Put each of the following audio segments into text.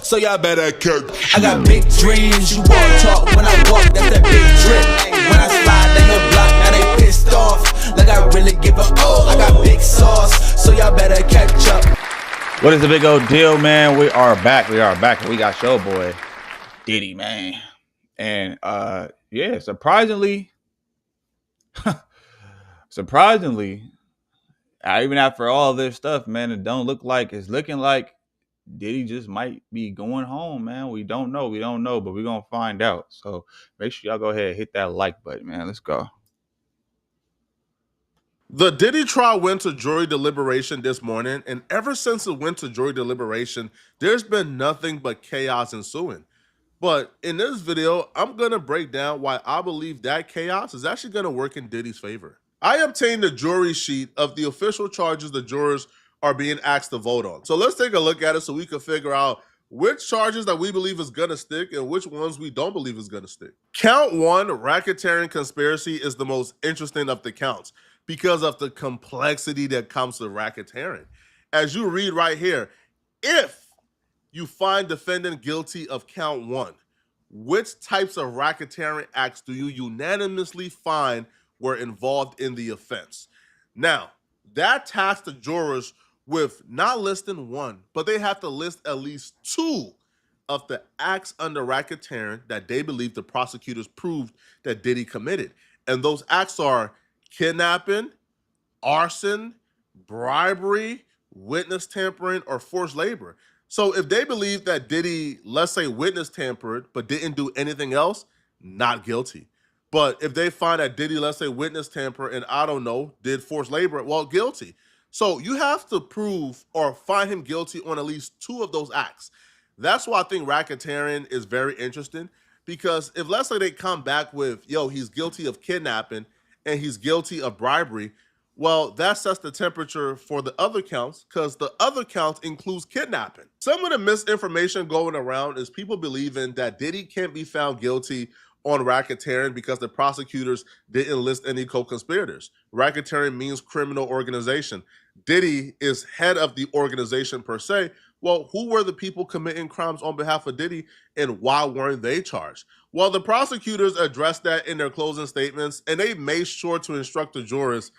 so y'all better cook. I got big dreams, you walk talk, when I walk, that's that big drip. When I slide down your block, now they pissed off, like I really give a I got big sauce, so y'all better catch up. What is the big old deal, man? We are back, and we got show boy Diddy, man. And yeah, surprisingly, even after all this stuff, man, it's looking like Diddy just might be going home, man. We don't know, but we're gonna find out. So make sure y'all go ahead and hit that like button, man. Let's go. The Diddy trial went to jury deliberation this morning, and ever since it went to jury deliberation, there's been nothing but chaos ensuing. But in this video, I'm going to break down why I believe that chaos is actually going to work in Diddy's favor. I obtained the jury sheet of the official charges the jurors are being asked to vote on. So let's take a look at it so we can figure out which charges that we believe is going to stick and which ones we don't believe is going to stick. Count 1, racketeering conspiracy, is the most interesting of the counts because of the complexity that comes to racketeering. As you read right here, if you find defendant guilty of count 1, which types of racketeering acts do you unanimously find were involved in the offense? Now, that tasks the jurors with not listing 1, but they have to list at least 2 of the acts under racketeering that they believe the prosecutors proved that Diddy committed. And those acts are kidnapping, arson, bribery, witness tampering, or forced labor. So if they believe that Diddy, let's say, witness tampered but didn't do anything else, not guilty. But if they find that Diddy, let's say, witness tamper and, I don't know, did forced labor, well, guilty. So you have to prove or find him guilty on at least 2 of those acts. That's why I think racketeering is very interesting, because if, let's say, they come back with, yo, he's guilty of kidnapping and he's guilty of bribery, well, that sets the temperature for the other counts, because the other counts includes kidnapping. Some of the misinformation going around is people believing that Diddy can't be found guilty on racketeering because the prosecutors didn't list any co-conspirators. Racketeering means criminal organization. Diddy is head of the organization per se. Well, who were the people committing crimes on behalf of Diddy, and why weren't they charged? Well, the prosecutors addressed that in their closing statements, and they made sure to instruct the jurors,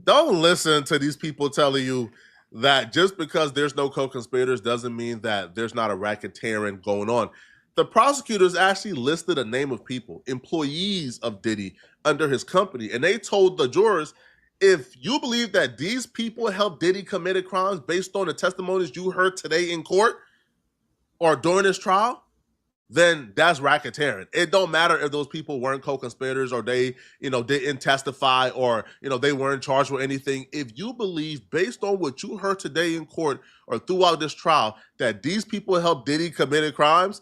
don't listen to these people telling you that just because there's no co-conspirators doesn't mean that there's not a racketeering going on. The prosecutors actually listed a name of people, employees of Diddy, under his company, and they told the jurors, if you believe that these people helped Diddy commit crimes based on the testimonies you heard today in court or during this trial, then that's racketeering. It don't matter if those people weren't co-conspirators or they, didn't testify or, they weren't charged with anything. If you believe, based on what you heard today in court or throughout this trial, that these people helped Diddy commit crimes,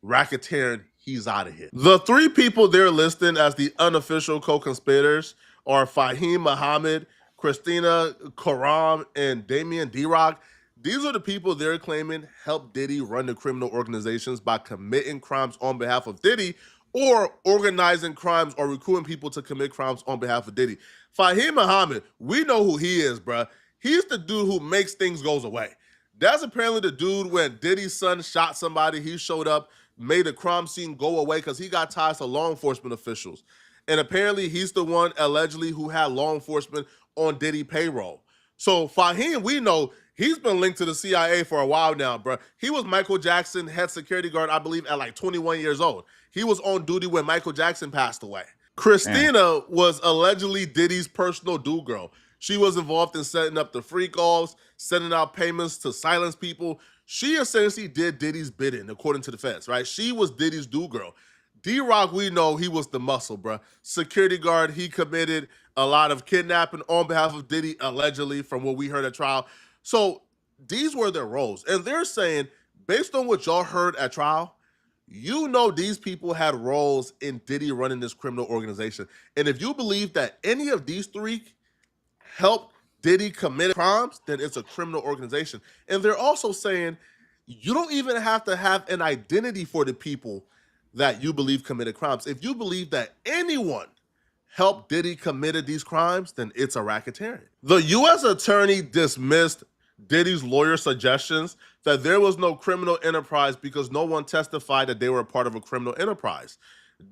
racketeering, he's out of here. The 3 people they're listing as the unofficial co-conspirators are Fahim Muhammad, Christina Karam, and Damian D-Rock. These are the people they're claiming helped Diddy run the criminal organizations by committing crimes on behalf of Diddy or organizing crimes or recruiting people to commit crimes on behalf of Diddy. Fahim Muhammad, we know who he is, bruh. He's the dude who makes things goes away. That's apparently the dude when Diddy's son shot somebody, he showed up, made a crime scene go away because he got ties to law enforcement officials. And apparently he's the one allegedly who had law enforcement on Diddy payroll. So Fahim, we know he's been linked to the CIA for a while now, bro. He was Michael Jackson's head security guard, I believe, at like 21 years old. He was on duty when Michael Jackson passed away. Christina was allegedly Diddy's personal do girl. She was involved in setting up the freak offs, sending out payments to silence people. She essentially did Diddy's bidding, according to the feds, right? She was Diddy's do girl. D-Rock, we know he was the muscle, bro. Security guard, he committed a lot of kidnapping on behalf of Diddy, allegedly, from what we heard at trial. So these were their roles. And they're saying, based on what y'all heard at trial, these people had roles in Diddy running this criminal organization. And if you believe that any of these 3 helped Diddy commit crimes, then it's a criminal organization. And they're also saying you don't even have to have an identity for the people that you believe committed crimes. If you believe that anyone helped Diddy committed these crimes, then it's a racketeering. The U.S. attorney dismissed Diddy's lawyer suggestions that there was no criminal enterprise because no one testified that they were a part of a criminal enterprise.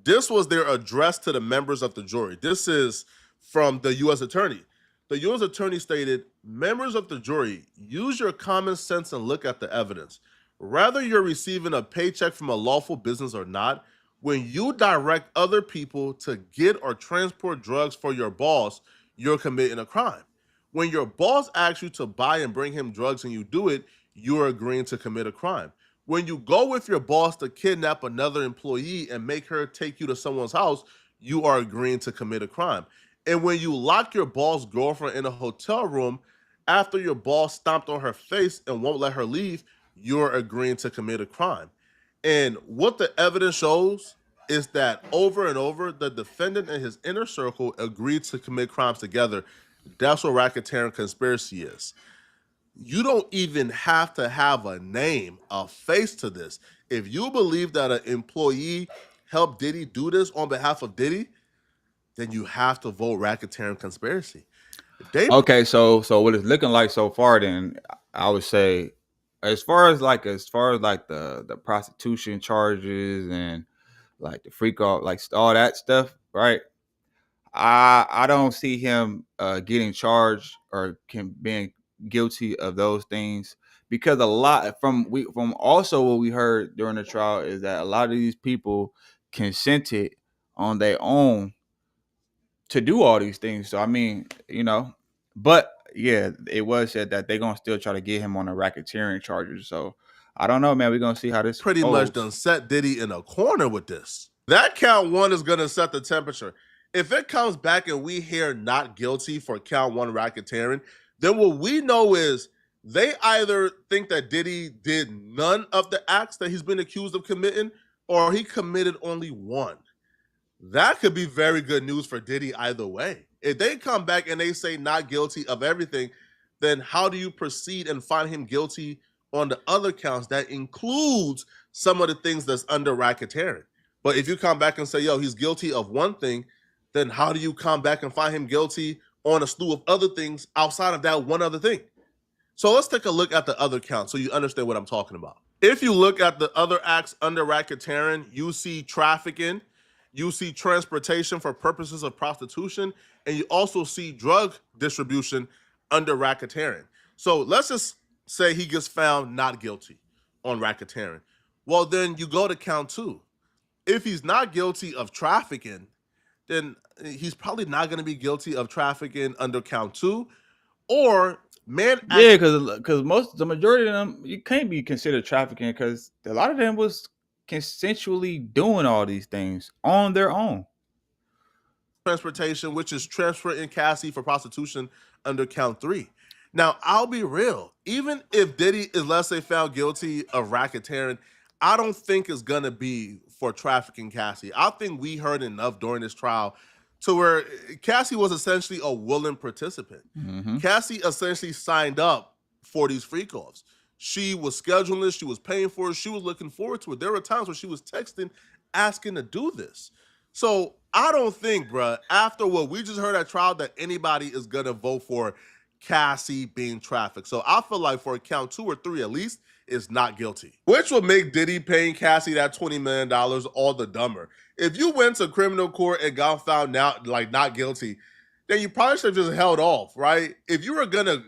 This was their address to the members of the jury. This is from the U.S. attorney. The U.S. attorney stated, members of the jury, use your common sense and look at the evidence. Whether you're receiving a paycheck from a lawful business or not, when you direct other people to get or transport drugs for your boss, you're committing a crime. When your boss asks you to buy and bring him drugs and you do it, you're agreeing to commit a crime. When you go with your boss to kidnap another employee and make her take you to someone's house, you are agreeing to commit a crime. And when you lock your boss' girlfriend in a hotel room after your boss stomped on her face and won't let her leave, you're agreeing to commit a crime. And what the evidence shows is that over and over, the defendant and his inner circle agreed to commit crimes together. That's what racketeering conspiracy is. You don't even have to have a name, a face to this. If you believe that an employee helped Diddy do this on behalf of Diddy, then you have to vote racketeering conspiracy. Okay, so what it's looking like so far, then I would say, as far as like the prostitution charges and like the freak off, like all that stuff, right? I don't see him getting charged or being guilty of those things, because a lot from also what we heard during the trial is that a lot of these people consented on their own to do all these things. So I mean, but yeah, it was said that they're gonna still try to get him on the racketeering charges. So I don't know, man. We're gonna see how this pretty much done set Diddy in a corner with this. That count one is gonna set the temperature. If it comes back and we hear not guilty for count one racketeering, then what we know is they either think that Diddy did none of the acts that he's been accused of committing, or he committed only one. That could be very good news for Diddy either way. If they come back and they say not guilty of everything, then how do you proceed and find him guilty on the other counts that includes some of the things that's under racketeering? But if you come back and say, yo, he's guilty of one thing, then how do you come back and find him guilty on a slew of other things outside of that one other thing? So let's take a look at the other counts so you understand what I'm talking about. If you look at the other acts under racketeering, you see trafficking, you see transportation for purposes of prostitution, and you also see drug distribution under racketeering. So let's just say he gets found not guilty on racketeering. Well, then you go to count two. If he's not guilty of trafficking, then he's probably not going to be guilty of trafficking under count two. Or yeah, because the majority of them, you can't be considered trafficking, because a lot of them was consensually doing all these things on their own. Transportation, which is transferring Cassie for prostitution under count three. Now, I'll be real. Even if Diddy is, let's say, found guilty of racketeering, I don't think it's going to be for trafficking Cassie. I think we heard enough during this trial to where Cassie was essentially a willing participant. Mm-hmm. Cassie essentially signed up for these freak-offs. She was scheduling this. She was paying for it. She was looking forward to it. There were times where she was texting, asking to do this. So I don't think, bruh, after what we just heard at trial, that anybody is going to vote for Cassie being trafficked. So I feel like for count two or three at least, is not guilty, which will make Diddy paying Cassie that $20 million all the dumber. If you went to criminal court and got found not guilty, then you probably should have just held off, right? If you were gonna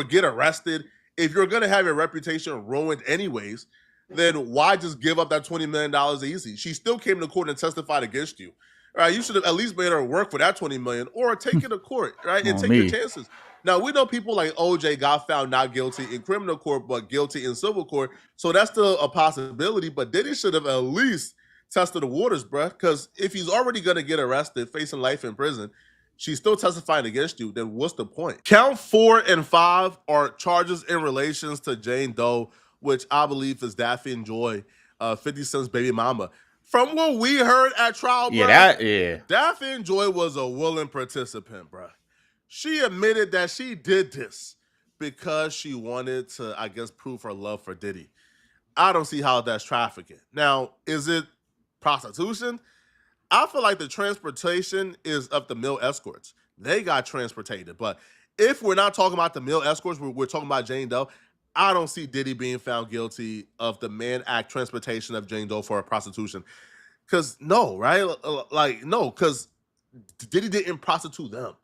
get arrested, if you're gonna have your reputation ruined anyways, then why just give up that $20 million easy? She still came to court and testified against you. Right? You should have at least made her work for that $20 million, or take it to court, right? And take your chances. Now, we know people like OJ got found not guilty in criminal court, but guilty in civil court. So that's still a possibility, but Diddy should have at least tested the waters, bruh. Because if he's already going to get arrested, facing life in prison, she's still testifying against you, then what's the point? Count 4 and 5 are charges in relations to Jane Doe, which I believe is Daffy and Joy, 50 Cent's baby mama. From what we heard at trial, bruh, Daffy and Joy was a willing participant, bruh. She admitted that she did this because she wanted to, I guess, prove her love for Diddy. I don't see how that's trafficking. Now, is it prostitution? I feel like the transportation is up the mill escorts. They got transported. But if we're not talking about the male escorts, we're talking about Jane Doe. I don't see Diddy being found guilty of the Mann Act transportation of Jane Doe for prostitution. Because no, right? Like, no, because Diddy didn't prostitute them.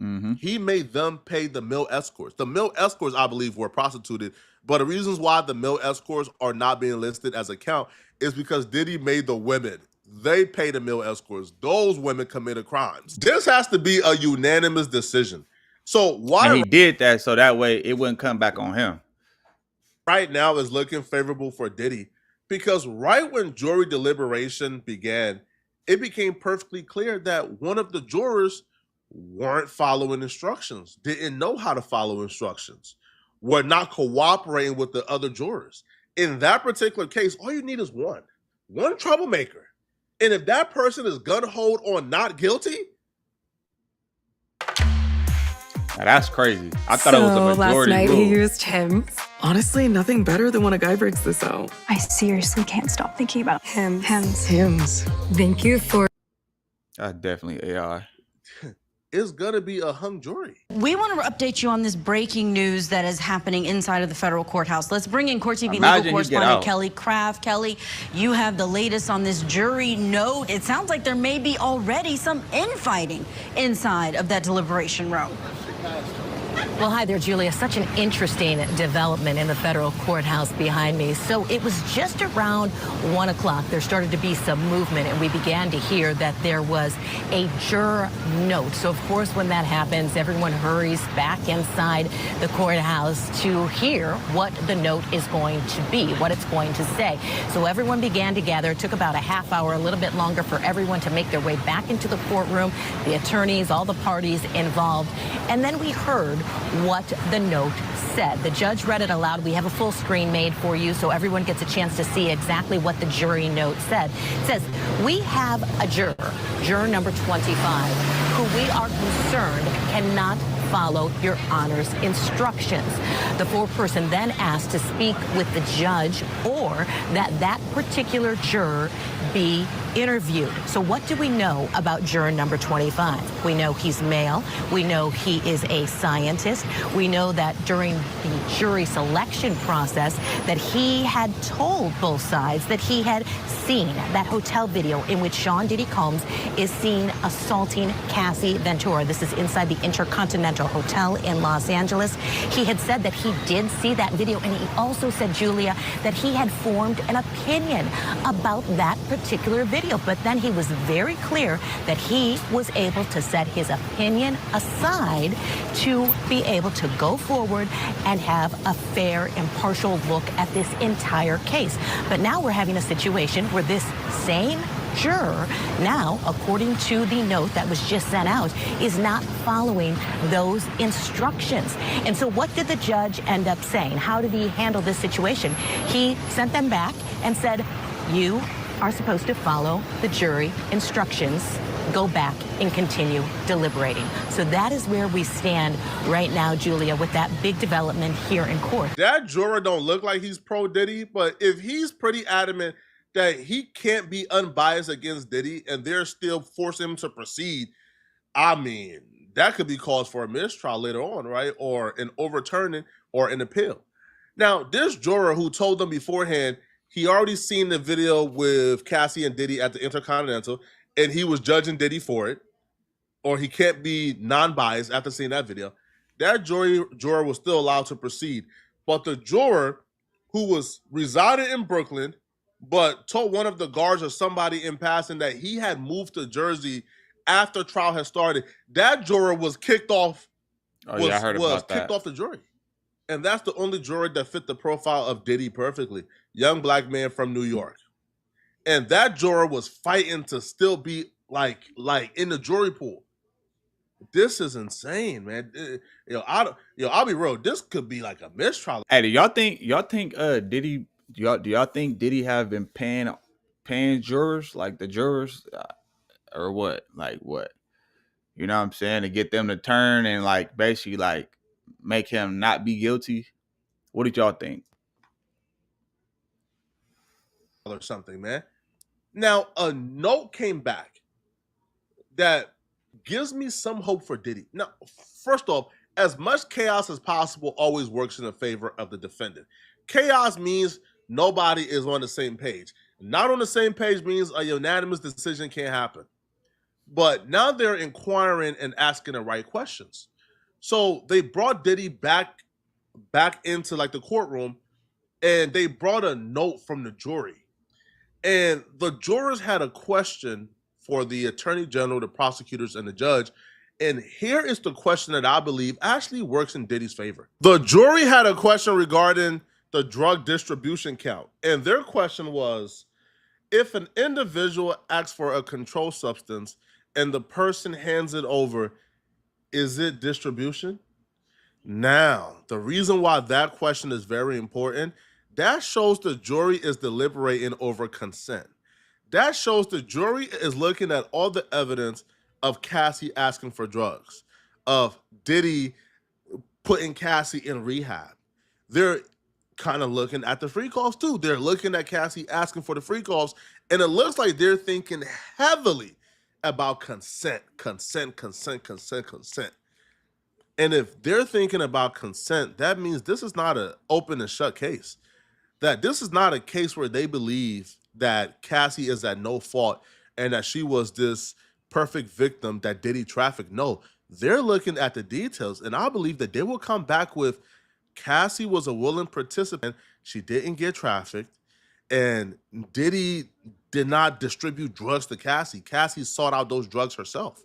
Mm-hmm. He made them pay the male escorts. The male escorts, I believe, were prostituted. But the reasons why the male escorts are not being listed as a count is because Diddy made the women. They pay the male escorts. Those women committed crimes. This has to be a unanimous decision. So why And he did that so that way it wouldn't come back on him. right now is looking favorable for Diddy? Because right when jury deliberation began, it became perfectly clear that one of the jurors weren't following instructions, didn't know how to follow instructions, were not cooperating with the other jurors. In that particular case, all you need is one troublemaker. And if that person is gun-ho on not guilty, Now, that's crazy. I thought it was a majority last night rule. he used Hims. Honestly, nothing better than when a guy breaks this out. I seriously can't stop thinking about Hims. Hims. Thank you for That's definitely AI. it's gonna be a hung jury. We want to update you on this breaking news that is happening inside of the federal courthouse. Let's bring in Court TV Imagine legal he get correspondent out. Kelly Craft. Kelly, you have the latest on this jury note. It sounds like there may be already some infighting inside of that deliberation room. Well, hi there, Julia. Such an interesting development in the federal courthouse behind me. So it was just around 1 o'clock. There started to be some movement, and we began to hear that there was a juror note. So, of course, when that happens, everyone hurries back inside the courthouse to hear what the note is going to be, what it's going to say. So everyone began to gather. It took about a half hour, a little bit longer for everyone to make their way back into the courtroom, the attorneys, all the parties involved. And then we heard what the note said. The judge read it aloud. We have a full screen made for you so everyone gets a chance to see exactly what the jury note said. It says, we have a juror number 25, who we are concerned cannot follow your honor's instructions. The foreperson then asked to speak with the judge or that particular juror be interviewed. So what do we know about juror number 25? We know he's male. We know he is a scientist. We know that during the jury selection process that he had told both sides that he had seen that hotel video in which Sean Diddy Combs is seen assaulting Cassie Ventura. This is inside the Intercontinental Hotel in Los Angeles. He had said that he did see that video, and he also said, Julia, that he had formed an opinion about that particular video. But then he was very clear that he was able to set his opinion aside to be able to go forward and have a fair, impartial look at this entire case. But now we're having a situation where this same juror now, according to the note that was just sent out, is not following those instructions. And so what did the judge end up saying? How did he handle this situation? He sent them back and said, you are supposed to follow the jury instructions, go back and continue deliberating. So that is where we stand right now, Julia, with that big development here in court. That juror don't look like he's pro Diddy, but if he's pretty adamant that he can't be unbiased against Diddy and they're still forcing him to proceed, I mean, that could be cause for a mistrial later on, right? Or an overturning or an appeal. Now, this juror who told them beforehand he already seen the video with Cassie and Diddy at the Intercontinental, and he was judging Diddy for it, or he can't be non-biased after seeing that video, that juror was still allowed to proceed. But the juror who was residing in Brooklyn, but told one of the guards or somebody in passing that he had moved to Jersey after trial had started, that juror was kicked off. Oh, yeah, I heard about that. Kicked off the jury. And that's the only juror that fit the profile of Diddy perfectly. Young black man from New York. And that juror was fighting to still be like in the jury pool. This is insane, man. I'll be real. This could be like a mistrial. Hey, do y'all think Diddy? Do y'all think Diddy have been paying jurors, like the jurors, or what? Like what? You know what I'm saying? To get them to turn and like basically like make him not be guilty. What did y'all think? Or something, man. Now, a note came back that gives me some hope for Diddy. Now, first off, as much chaos as possible always works in the favor of the defendant. Chaos means nobody is on the same page. Not on the same page means a unanimous decision can't happen. But now they're inquiring and asking the right questions. So they brought Diddy back into like the courtroom, and they brought a note from the jury. And the jurors had a question for the attorney general, the prosecutors, and the judge. And here is the question that I believe actually works in Diddy's favor. The jury had a question regarding the drug distribution count. And their question was, if an individual asks for a controlled substance and the person hands it over, is it distribution? Now, the reason why that question is very important, that shows the jury is deliberating over consent. That shows the jury is looking at all the evidence of Cassie asking for drugs, of Diddy putting Cassie in rehab. They're kind of looking at the free calls too. They're looking at Cassie asking for the free calls, and it looks like they're thinking heavily about consent. And if they're thinking about consent, that means this is not an open and shut case. That this is not a case where they believe that Cassie is at no fault and that she was this perfect victim that Diddy trafficked. No, they're looking at the details, and I believe that they will come back with Cassie was a willing participant. She didn't get trafficked, and Diddy did not distribute drugs to Cassie. Cassie sought out those drugs herself.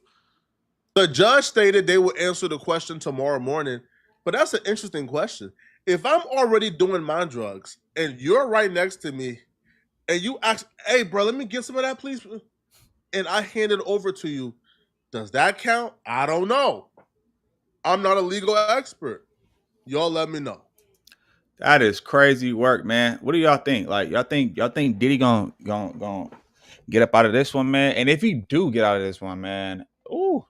The judge stated they will answer the question tomorrow morning, but that's an interesting question. If I'm already doing my drugs and you're right next to me and you ask, hey, bro, let me get some of that, please, and I hand it over to you, does that count? I don't know. I'm not a legal expert. Y'all let me know. That is crazy work, man. What do y'all think? Like, y'all think Diddy gonna get up out of this one, man? And if he do get out of this one, man, ooh,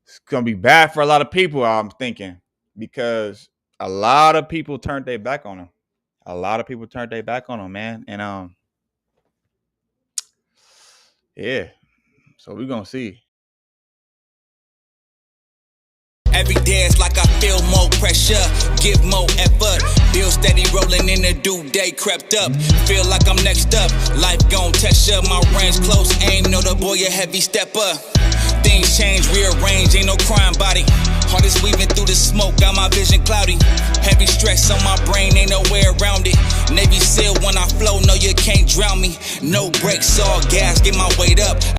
it's gonna be bad for a lot of people, I'm thinking, because a lot of people turned their back on him. A lot of people turned their back on him, man. And yeah. So we're gonna see. Every day it's like I feel more pressure, give more effort. Bill steady rolling in the due day crept up. Feel like I'm next up, life gon' test ya. My range close, aim, know the boy a heavy stepper. Things change, rearrange, ain't no crime body. Heart is weaving through the smoke, got my vision cloudy. Heavy stress on my brain, ain't no way around it. Navy SEAL when I flow, no you can't drown me. No brakes, all gas, get my weight up.